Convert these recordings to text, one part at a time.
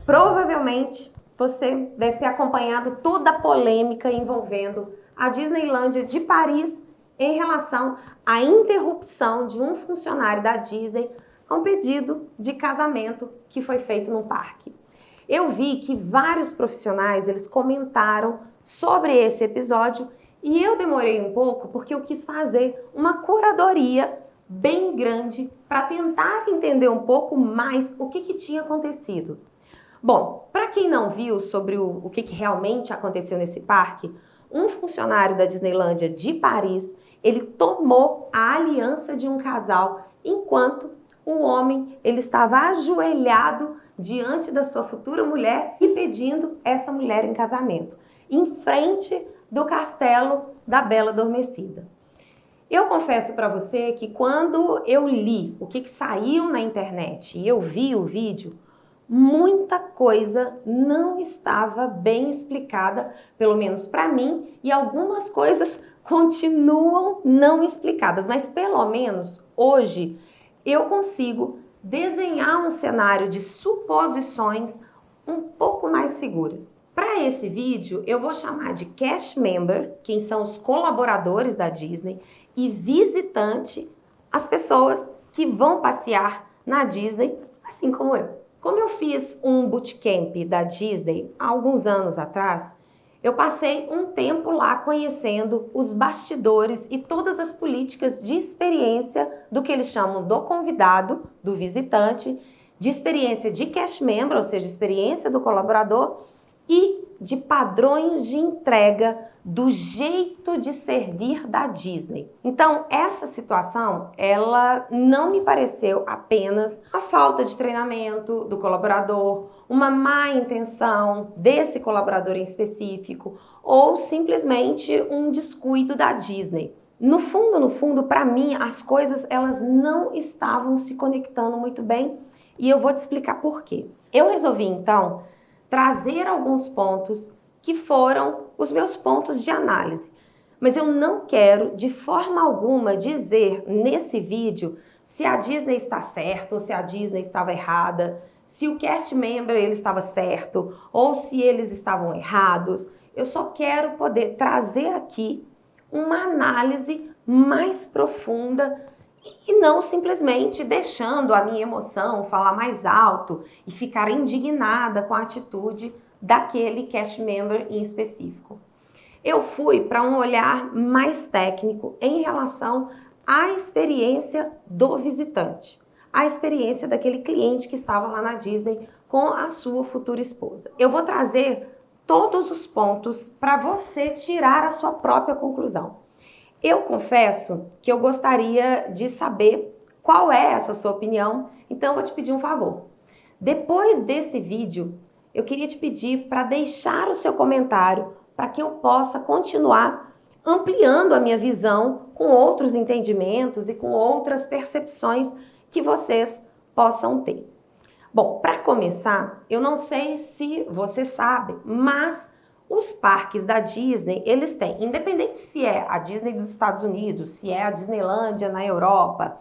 Provavelmente você deve ter acompanhado toda a polêmica envolvendo a Disneylândia de Paris em relação à interrupção de um funcionário da Disney a um pedido de casamento que foi feito no parque. Eu vi que vários profissionais eles comentaram sobre esse episódio e eu demorei um pouco porque eu quis fazer uma curadoria bem grande para tentar entender um pouco mais o que tinha acontecido. Bom, para quem não viu sobre o que realmente aconteceu nesse parque, um funcionário da Disneylândia de Paris, ele tomou a aliança de um casal enquanto o homem ele estava ajoelhado diante da sua futura mulher e pedindo essa mulher em casamento, em frente do castelo da Bela Adormecida. Eu confesso para você que quando eu li o que saiu na internet e eu vi o vídeo, muita coisa não estava bem explicada, pelo menos para mim, e algumas coisas continuam não explicadas, mas pelo menos hoje eu consigo desenhar um cenário de suposições um pouco mais seguras. Para esse vídeo, eu vou chamar de cast member, quem são os colaboradores da Disney, e visitante, as pessoas que vão passear na Disney, assim como eu. Como eu fiz um bootcamp da Disney há alguns anos atrás, eu passei um tempo lá conhecendo os bastidores e todas as políticas de experiência do que eles chamam do convidado, do visitante, de experiência de cast member, ou seja, experiência do colaborador, e de padrões de entrega do jeito de servir da Disney. Então, essa situação, ela não me pareceu apenas a falta de treinamento do colaborador, uma má intenção desse colaborador em específico, ou simplesmente um descuido da Disney. No fundo, para mim, as coisas elas não estavam se conectando muito bem e eu vou te explicar por quê. Eu resolvi, então, trazer alguns pontos que foram os meus pontos de análise. Mas eu não quero, de forma alguma, dizer nesse vídeo se a Disney está certa ou se a Disney estava errada, se o cast member ele estava certo ou se eles estavam errados. Eu só quero poder trazer aqui uma análise mais profunda e não simplesmente deixando a minha emoção falar mais alto e ficar indignada com a atitude daquele cast member em específico. Eu fui para um olhar mais técnico em relação à experiência do visitante, a experiência daquele cliente que estava lá na Disney com a sua futura esposa. Eu vou trazer todos os pontos para você tirar a sua própria conclusão. Eu confesso que eu gostaria de saber qual é essa sua opinião, então eu vou te pedir um favor. Depois desse vídeo, eu queria te pedir para deixar o seu comentário para que eu possa continuar ampliando a minha visão com outros entendimentos e com outras percepções que vocês possam ter. Bom, para começar, eu não sei se você sabe, mas os parques da Disney, eles têm, independente se é a Disney dos Estados Unidos, se é a Disneylândia na Europa,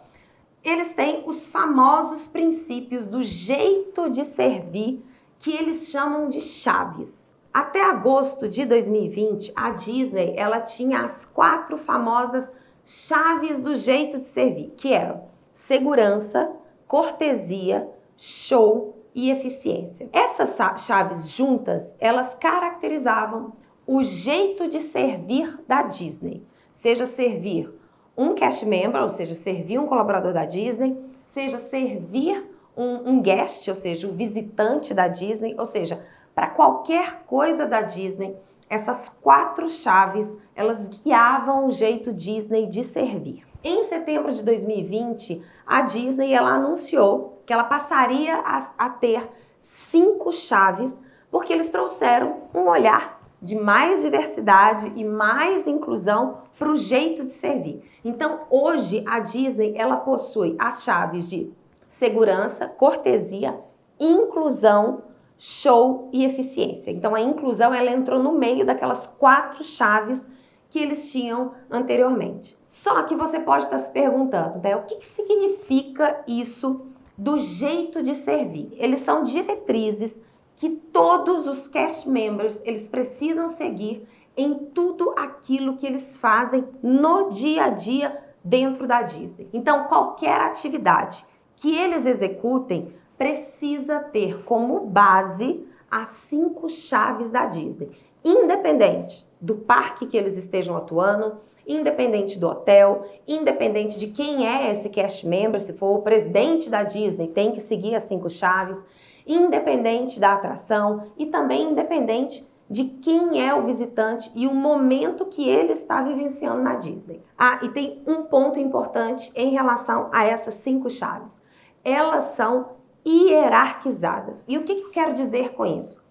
eles têm os famosos princípios do jeito de servir que eles chamam de chaves. Até agosto de 2020, a Disney ela tinha as 4 famosas chaves do jeito de servir, que eram segurança, cortesia, show e eficiência. Essas chaves juntas, elas caracterizavam o jeito de servir da Disney, seja servir um cast member, ou seja, servir um colaborador da Disney, seja servir um guest, ou seja, um visitante da Disney, ou seja, para qualquer coisa da Disney, essas 4 chaves, elas guiavam o jeito Disney de servir. Em setembro de 2020, a Disney ela anunciou que ela passaria a ter 5 chaves, porque eles trouxeram um olhar de mais diversidade e mais inclusão para o jeito de servir. Então, hoje, a Disney ela possui as chaves de segurança, cortesia, inclusão, show e eficiência. Então, a inclusão ela entrou no meio daquelas 4 chaves que eles tinham anteriormente. Só que você pode estar se perguntando, né, o que significa isso do jeito de servir. Eles são diretrizes que todos os cast members eles precisam seguir em tudo aquilo que eles fazem no dia a dia dentro da Disney. Então, qualquer atividade que eles executem precisa ter como base as 5 chaves da Disney, independente do parque que eles estejam atuando, independente do hotel, independente de quem é esse cast member, se for o presidente da Disney, tem que seguir as 5 chaves, independente da atração e também independente de quem é o visitante e o momento que ele está vivenciando na Disney. Ah, e tem um ponto importante em relação a essas 5 chaves. Elas são hierarquizadas. E o que eu quero dizer com isso?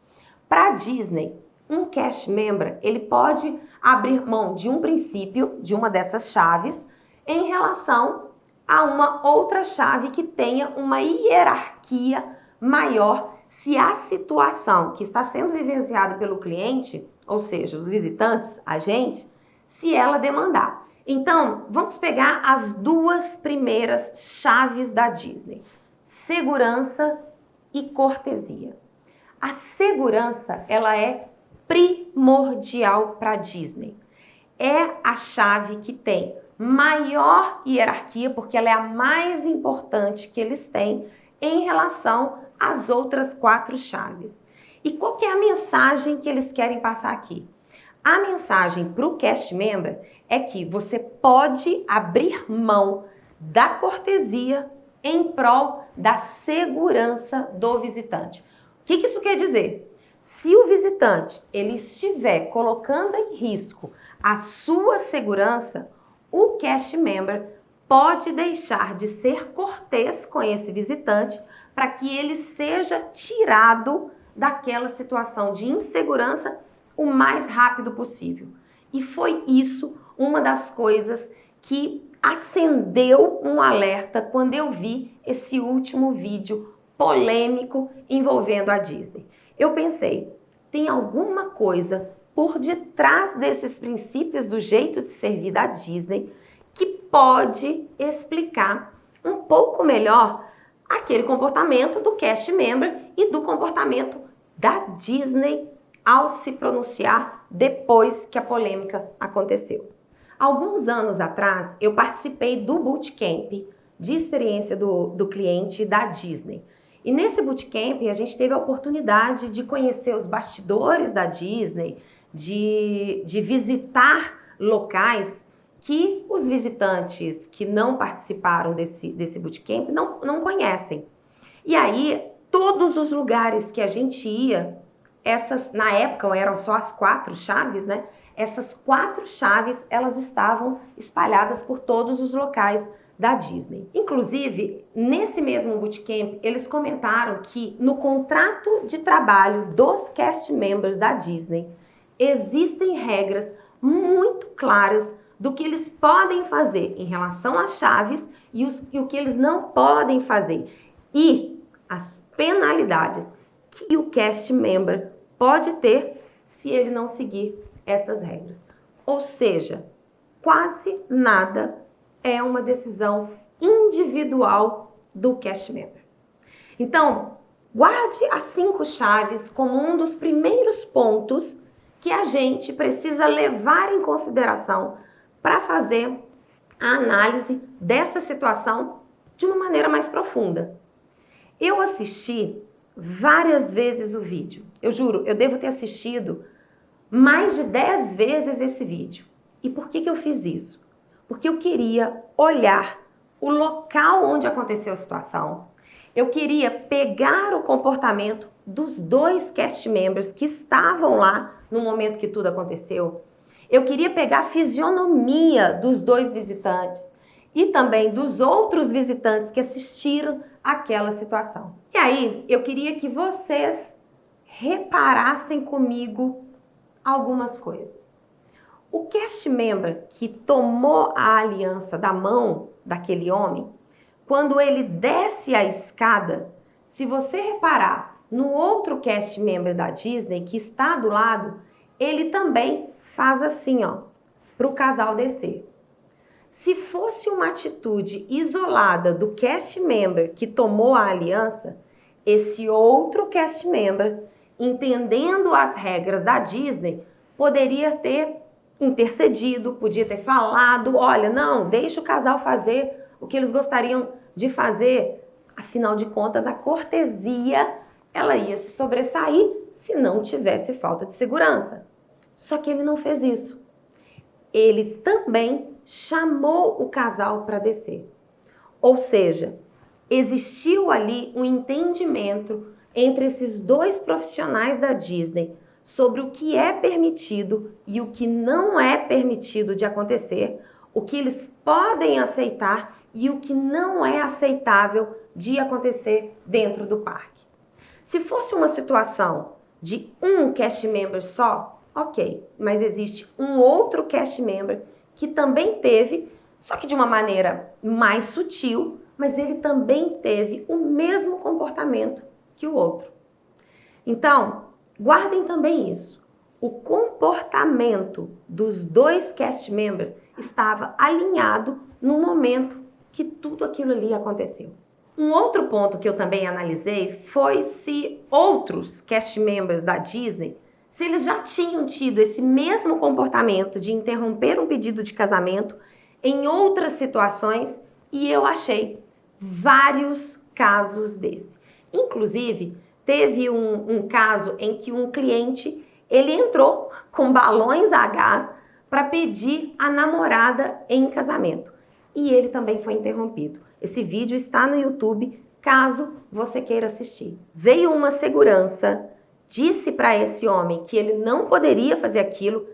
Para a Disney, um cast member, ele pode abrir mão de um princípio, de uma dessas chaves, em relação a uma outra chave que tenha uma hierarquia maior se a situação que está sendo vivenciada pelo cliente, ou seja, os visitantes, a gente, se ela demandar. Então, vamos pegar as 2 primeiras chaves da Disney: segurança e cortesia. A segurança, ela é primordial para a Disney. É a chave que tem maior hierarquia, porque ela é a mais importante que eles têm em relação às outras 4 chaves. E qual que é a mensagem que eles querem passar aqui? A mensagem para o cast member é que você pode abrir mão da cortesia em prol da segurança do visitante. O que isso quer dizer? Se o visitante ele estiver colocando em risco a sua segurança, o cast member pode deixar de ser cortês com esse visitante para que ele seja tirado daquela situação de insegurança o mais rápido possível. E foi isso uma das coisas que acendeu um alerta quando eu vi esse último vídeo polêmico envolvendo a Disney. Eu pensei, tem alguma coisa por detrás desses princípios do jeito de servir da Disney que pode explicar um pouco melhor aquele comportamento do cast member e do comportamento da Disney ao se pronunciar depois que a polêmica aconteceu. Alguns anos atrás, eu participei do bootcamp de experiência do cliente da Disney. E nesse bootcamp, a gente teve a oportunidade de conhecer os bastidores da Disney, de visitar locais que os visitantes que não participaram desse bootcamp não conhecem. E aí, todos os lugares que a gente ia, na época eram só as 4 chaves, né? Essas 4 chaves, elas estavam espalhadas por todos os locais da Disney. Inclusive, nesse mesmo bootcamp, eles comentaram que no contrato de trabalho dos cast members da Disney, existem regras muito claras do que eles podem fazer em relação às chaves e o que eles não podem fazer. E as penalidades que o cast member pode ter se ele não seguir essas regras. Ou seja, quase nada é uma decisão individual do cast member. Então, guarde as 5 chaves como um dos primeiros pontos que a gente precisa levar em consideração para fazer a análise dessa situação de uma maneira mais profunda. Eu assisti várias vezes o vídeo. Eu juro, eu devo ter assistido mais de 10 vezes esse vídeo. E por que eu fiz isso? Porque eu queria olhar o local onde aconteceu a situação. Eu queria pegar o comportamento dos 2 cast members que estavam lá no momento que tudo aconteceu. Eu queria pegar a fisionomia dos 2 visitantes e também dos outros visitantes que assistiram àquela situação. E aí, eu queria que vocês reparassem comigo algumas coisas. O cast member que tomou a aliança da mão daquele homem, quando ele desce a escada, se você reparar no outro cast member da Disney que está do lado, ele também faz assim, ó, para o casal descer. Se fosse uma atitude isolada do cast member que tomou a aliança, esse outro cast member, entendendo as regras da Disney, poderia ter intercedido, podia ter falado, olha, não, deixa o casal fazer o que eles gostariam de fazer. Afinal de contas, a cortesia, ela ia se sobressair se não tivesse falta de segurança. Só que ele não fez isso. Ele também chamou o casal para descer. Ou seja, existiu ali um entendimento entre esses dois profissionais da Disney sobre o que é permitido e o que não é permitido de acontecer, o que eles podem aceitar e o que não é aceitável de acontecer dentro do parque. Se fosse uma situação de um cast member só, ok, mas existe um outro cast member que também teve, só que de uma maneira mais sutil, mas ele também teve o mesmo comportamento que o outro. Então, guardem também isso. O comportamento dos dois cast members estava alinhado no momento que tudo aquilo ali aconteceu. Um outro ponto que eu também analisei foi se outros cast members da Disney, se eles já tinham tido esse mesmo comportamento de interromper um pedido de casamento em outras situações, e eu achei vários casos desse. Inclusive, teve um caso em que um cliente, ele entrou com balões a gás para pedir a namorada em casamento. E ele também foi interrompido. Esse vídeo está no YouTube, caso você queira assistir. Veio uma segurança, disse para esse homem que ele não poderia fazer aquilo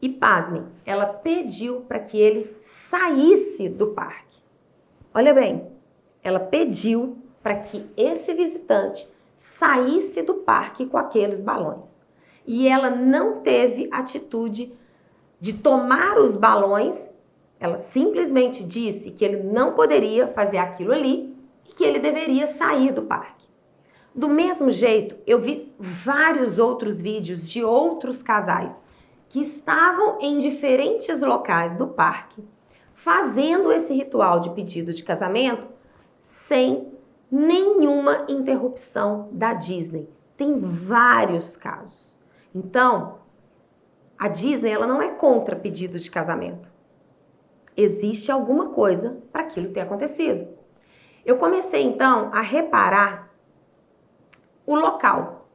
e, pasmem, ela pediu para que ele saísse do parque. Olha bem, ela pediu para que esse visitante saísse do parque com aqueles balões. E ela não teve atitude de tomar os balões, ela simplesmente disse que ele não poderia fazer aquilo ali e que ele deveria sair do parque. Do mesmo jeito, eu vi vários outros vídeos de outros casais que estavam em diferentes locais do parque fazendo esse ritual de pedido de casamento sem nenhuma interrupção da Disney. Tem vários casos. Então, a Disney ela não é contra pedido de casamento. Existe alguma coisa para aquilo ter acontecido. Eu comecei então a reparar o local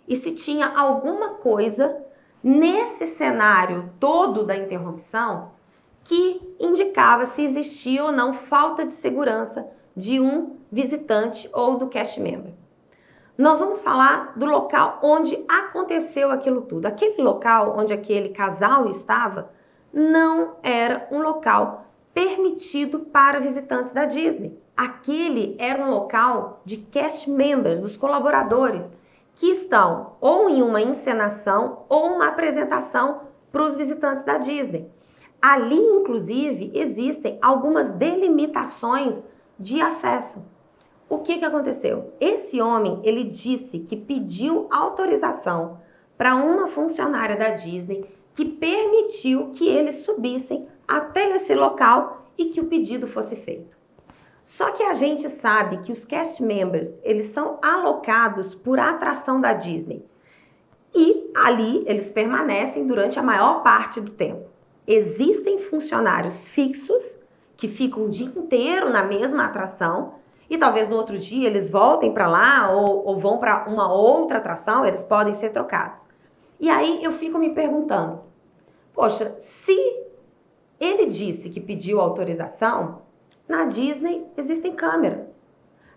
e se tinha alguma coisa nesse cenário todo da interrupção que indicava se existia ou não falta de segurança de um visitante ou do cast member. Nós vamos falar do local onde aconteceu aquilo tudo. Aquele local onde aquele casal estava não era um local permitido para visitantes da Disney. Aquele era um local de cast members, dos colaboradores, que estão ou em uma encenação ou uma apresentação para os visitantes da Disney. Ali, inclusive, existem algumas delimitações de acesso. O que aconteceu? Esse homem, ele disse que pediu autorização para uma funcionária da Disney que permitiu que eles subissem até esse local e que o pedido fosse feito. Só que a gente sabe que os cast members, eles são alocados por atração da Disney. E ali eles permanecem durante a maior parte do tempo. Existem funcionários fixos que ficam o dia inteiro na mesma atração e talvez no outro dia eles voltem para lá ou vão para uma outra atração, eles podem ser trocados. E aí eu fico me perguntando, poxa, se ele disse que pediu autorização, na Disney existem câmeras.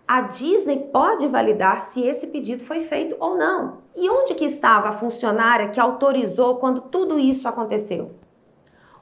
A Disney pode validar se esse pedido foi feito ou não. E onde que estava a funcionária que autorizou quando tudo isso aconteceu?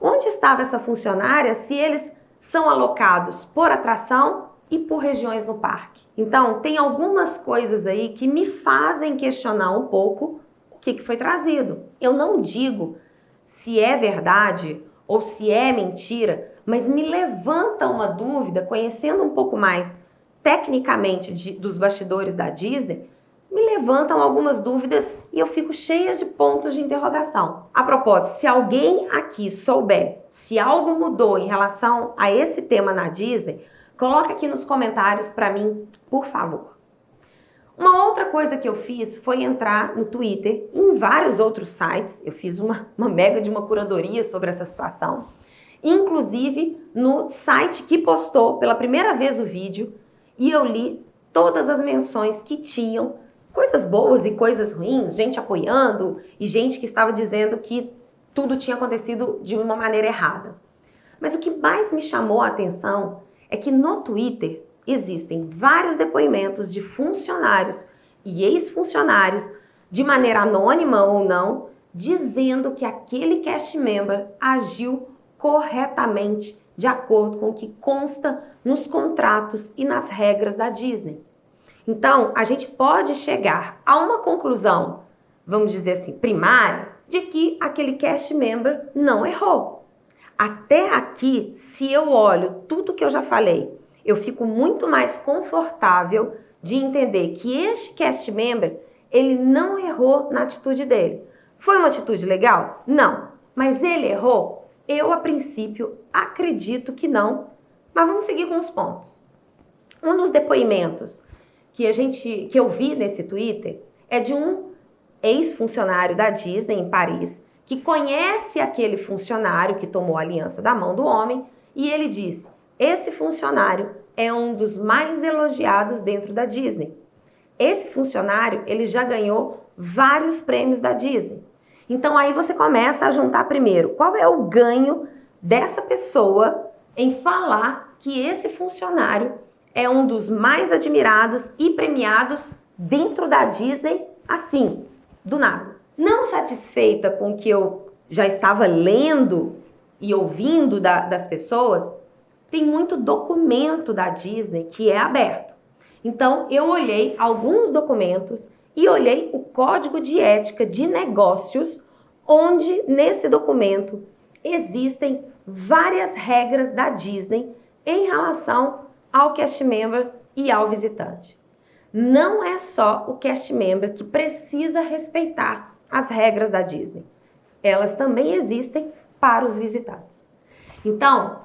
Onde estava essa funcionária se eles são alocados por atração e por regiões no parque? Então, tem algumas coisas aí que me fazem questionar um pouco o que foi trazido. Eu não digo se é verdade ou se é mentira, mas me levanta uma dúvida, conhecendo um pouco mais tecnicamente dos bastidores da Disney, me levantam algumas dúvidas e eu fico cheia de pontos de interrogação. A propósito, se alguém aqui souber se algo mudou em relação a esse tema na Disney, coloca aqui nos comentários para mim, por favor. Uma outra coisa que eu fiz foi entrar no Twitter e em vários outros sites. Eu fiz uma mega de uma curadoria sobre essa situação. Inclusive no site que postou pela primeira vez o vídeo, e eu li todas as menções que tinham coisas boas e coisas ruins, gente apoiando e gente que estava dizendo que tudo tinha acontecido de uma maneira errada. Mas o que mais me chamou a atenção é que no Twitter existem vários depoimentos de funcionários e ex-funcionários, de maneira anônima ou não, dizendo que aquele cast member agiu corretamente de acordo com o que consta nos contratos e nas regras da Disney. Então, a gente pode chegar a uma conclusão, vamos dizer assim, primária, de que aquele cast member não errou. Até aqui, se eu olho tudo que eu já falei, eu fico muito mais confortável de entender que este cast member, ele não errou na atitude dele. Foi uma atitude legal? Não. Mas ele errou? Eu, a princípio, acredito que não. Mas vamos seguir com os pontos. Um dos depoimentos que eu vi nesse Twitter é de um ex-funcionário da Disney em Paris, que conhece aquele funcionário que tomou a aliança da mão do homem, e ele disse: esse funcionário é um dos mais elogiados dentro da Disney. Esse funcionário, ele já ganhou vários prêmios da Disney. Então aí você começa a juntar primeiro, qual é o ganho dessa pessoa em falar que esse funcionário é um dos mais admirados e premiados dentro da Disney, assim, do nada. Não satisfeita com o que eu já estava lendo e ouvindo das pessoas, tem muito documento da Disney que é aberto. Então, eu olhei alguns documentos e olhei o Código de Ética de Negócios, onde nesse documento existem várias regras da Disney em relação ao cast member e ao visitante. Não é só o cast member que precisa respeitar as regras da Disney. Elas também existem para os visitantes. Então,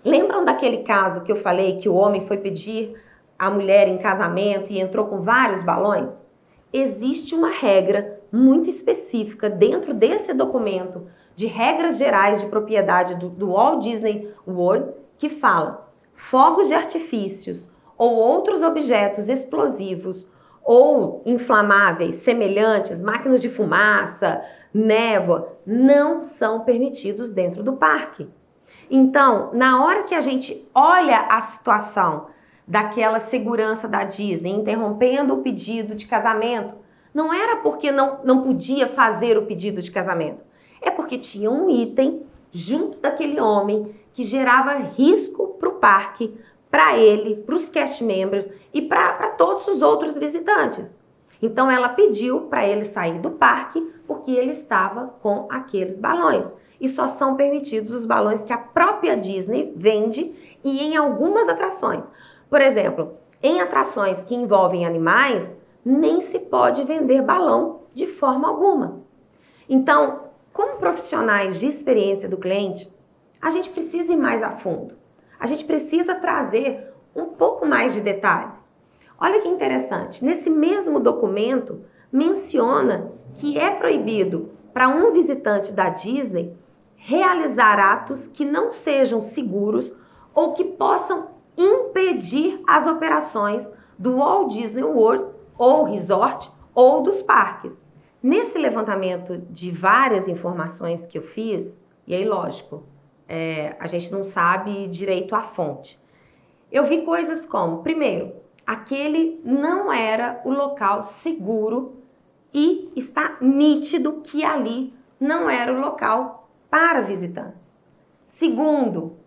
lembram daquele caso que eu falei que o homem foi pedir a mulher em casamento e entrou com vários balões? Existe uma regra muito específica dentro desse documento de regras gerais de propriedade do Walt Disney World que fala: fogos de artifícios ou outros objetos explosivos ou inflamáveis semelhantes, máquinas de fumaça, névoa, não são permitidos dentro do parque. Então, na hora que a gente olha a situação daquela segurança da Disney interrompendo o pedido de casamento, não era porque não podia fazer o pedido de casamento, é porque tinha um item junto daquele homem que gerava risco para o parque, para ele, para os cast members e para todos os outros visitantes. Então ela pediu para ele sair do parque porque ele estava com aqueles balões. E só são permitidos os balões que a própria Disney vende e em algumas atrações. Por exemplo, em atrações que envolvem animais, nem se pode vender balão de forma alguma. Então, como profissionais de experiência do cliente, a gente precisa ir mais a fundo. A gente precisa trazer um pouco mais de detalhes. Olha que interessante, nesse mesmo documento menciona que é proibido para um visitante da Disney realizar atos que não sejam seguros ou que possam impedir as operações do Walt Disney World ou Resort ou dos parques. Nesse levantamento de várias informações que eu fiz, e aí lógico, a gente não sabe direito a fonte, eu vi coisas como, primeiro, aquele não era o local seguro e está nítido que ali não era o local para visitantes. Segundo,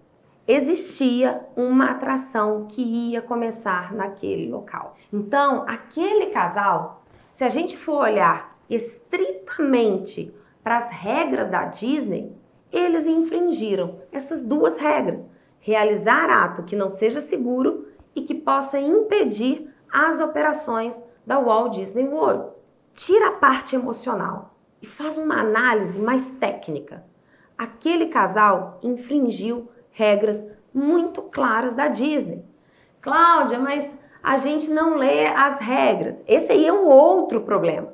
existia uma atração que ia começar naquele local. Então, aquele casal, se a gente for olhar estritamente para as regras da Disney, eles infringiram essas duas regras: realizar ato que não seja seguro e que possa impedir as operações da Walt Disney World. Tira a parte emocional e faz uma análise mais técnica. Aquele casal infringiu regras muito claras da Disney. Cláudia, mas a gente não lê as regras. Esse aí é um outro problema.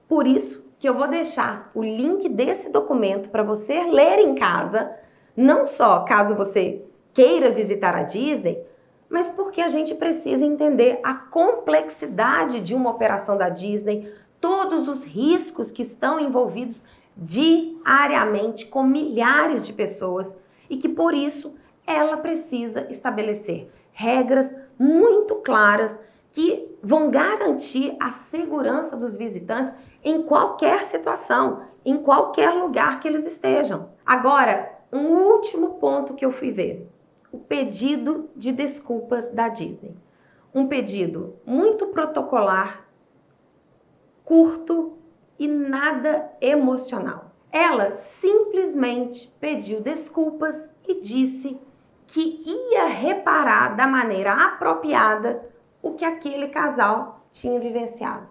Por isso que eu vou deixar o link desse documento para você ler em casa, não só caso você queira visitar a Disney, mas porque a gente precisa entender a complexidade de uma operação da Disney, todos os riscos que estão envolvidos diariamente com milhares de pessoas e que por isso ela precisa estabelecer regras muito claras que vão garantir a segurança dos visitantes em qualquer situação, em qualquer lugar que eles estejam. Agora, um último ponto que eu fui ver. O pedido de desculpas da Disney. Um pedido muito protocolar, curto e nada emocional. Ela simplesmente pediu desculpas e disse que ia reparar da maneira apropriada o que aquele casal tinha vivenciado.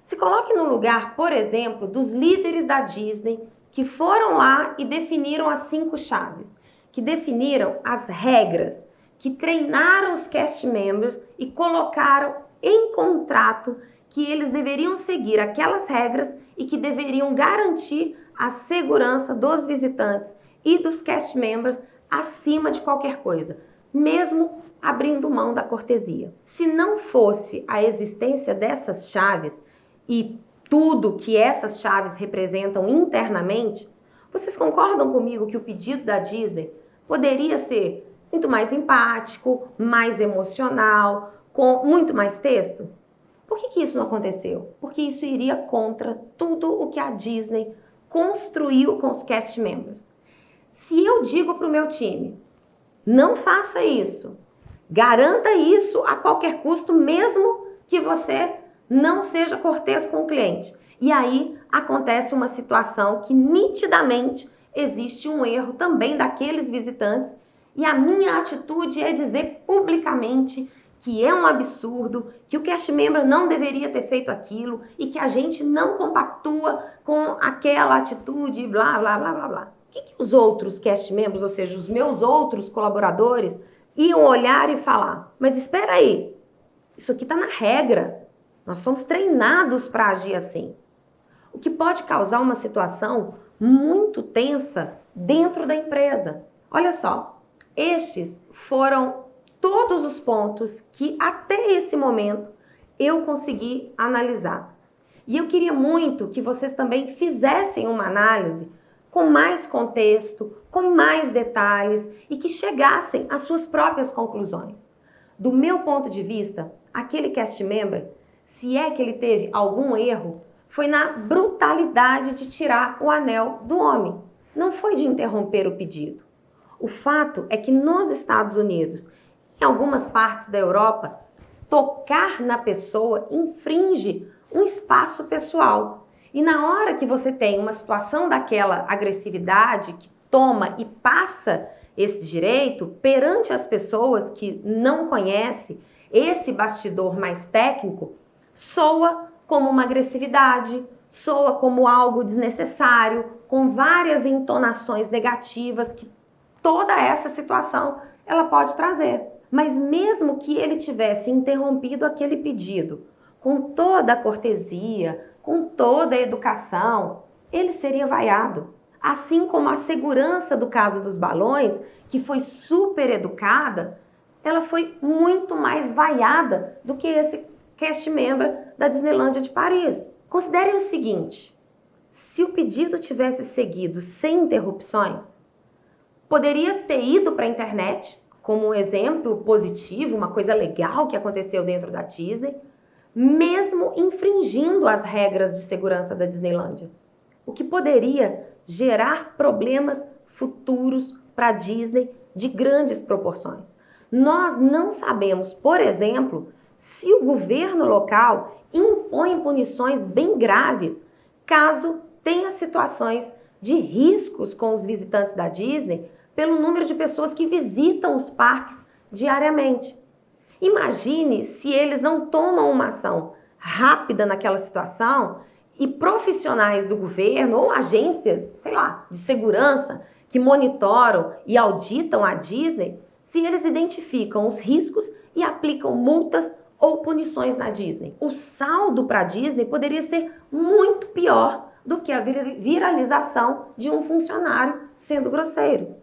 Se coloque no lugar, por exemplo, dos líderes da Disney que foram lá e definiram as 5 chaves, que definiram as regras, que treinaram os cast members e colocaram em contrato que eles deveriam seguir aquelas regras e que deveriam garantir a segurança dos visitantes e dos cast members acima de qualquer coisa, mesmo abrindo mão da cortesia. Se não fosse a existência dessas chaves e tudo que essas chaves representam internamente, vocês concordam comigo que o pedido da Disney poderia ser muito mais empático, mais emocional, com muito mais texto? Por que isso não aconteceu? Porque isso iria contra tudo o que a Disney construiu com os cast members. Se eu digo para o meu time, não faça isso, garanta isso a qualquer custo, mesmo que você não seja cortês com o cliente. E aí acontece uma situação que nitidamente existe um erro também daqueles visitantes e a minha atitude é dizer publicamente que é um absurdo, que o cast member não deveria ter feito aquilo e que a gente não compactua com aquela atitude, blá, blá, blá, blá, blá. O que os outros cast members, ou seja, os meus outros colaboradores, iam olhar e falar? Mas espera aí, isso aqui está na regra, nós somos treinados para agir assim. O que pode causar uma situação muito tensa dentro da empresa. Olha só, estes foram todos os pontos que até esse momento eu consegui analisar. E eu queria muito que vocês também fizessem uma análise com mais contexto, com mais detalhes e que chegassem às suas próprias conclusões. Do meu ponto de vista, aquele cast member, se é que ele teve algum erro, foi na brutalidade de tirar o anel do homem. Não foi de interromper o pedido. O fato é que nos Estados Unidos, em algumas partes da Europa, tocar na pessoa infringe um espaço pessoal. E na hora que você tem uma situação daquela agressividade que toma e passa esse direito perante as pessoas que não conhecem esse bastidor mais técnico, soa como uma agressividade, soa como algo desnecessário, com várias entonações negativas que toda essa situação ela pode trazer. Mas mesmo que ele tivesse interrompido aquele pedido com toda a cortesia, com toda a educação, ele seria vaiado. Assim como a segurança do caso dos balões, que foi super educada, ela foi muito mais vaiada do que esse cast member da Disneylândia de Paris. Considerem o seguinte, se o pedido tivesse seguido sem interrupções, poderia ter ido para a internet, como um exemplo positivo, uma coisa legal que aconteceu dentro da Disney, mesmo infringindo as regras de segurança da Disneylândia, o que poderia gerar problemas futuros para a Disney de grandes proporções. Nós não sabemos, por exemplo, se o governo local impõe punições bem graves caso tenha situações de riscos com os visitantes da Disney pelo número de pessoas que visitam os parques diariamente. Imagine se eles não tomam uma ação rápida naquela situação e profissionais do governo ou agências, sei lá, de segurança que monitoram e auditam a Disney, se eles identificam os riscos e aplicam multas ou punições na Disney. O saldo para a Disney poderia ser muito pior do que a viralização de um funcionário sendo grosseiro.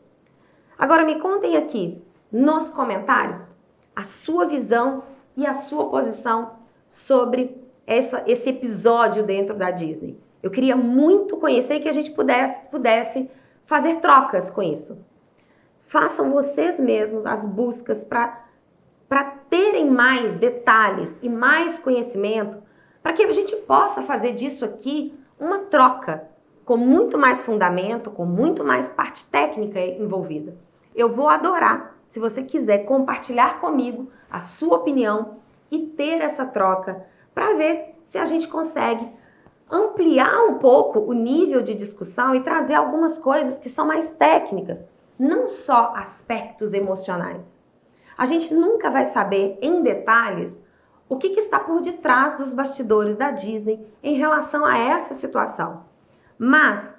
Agora me contem aqui nos comentários a sua visão e a sua posição sobre esse episódio dentro da Disney. Eu queria muito conhecer e que a gente pudesse fazer trocas com isso. Façam vocês mesmos as buscas para terem mais detalhes e mais conhecimento, para que a gente possa fazer disso aqui uma troca com muito mais fundamento, com muito mais parte técnica envolvida. Eu vou adorar se você quiser compartilhar comigo a sua opinião e ter essa troca para ver se a gente consegue ampliar um pouco o nível de discussão e trazer algumas coisas que são mais técnicas, não só aspectos emocionais. A gente nunca vai saber em detalhes o que está por detrás dos bastidores da Disney em relação a essa situação. Mas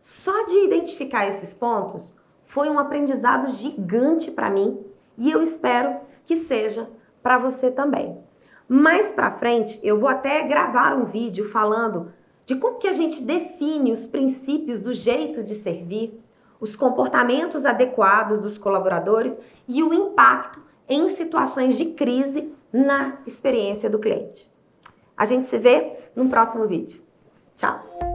só de identificar esses pontos foi um aprendizado gigante para mim e eu espero que seja para você também. Mais para frente eu vou até gravar um vídeo falando de como que a gente define os princípios do jeito de servir, os comportamentos adequados dos colaboradores e o impacto em situações de crise na experiência do cliente. A gente se vê no próximo vídeo. Tchau!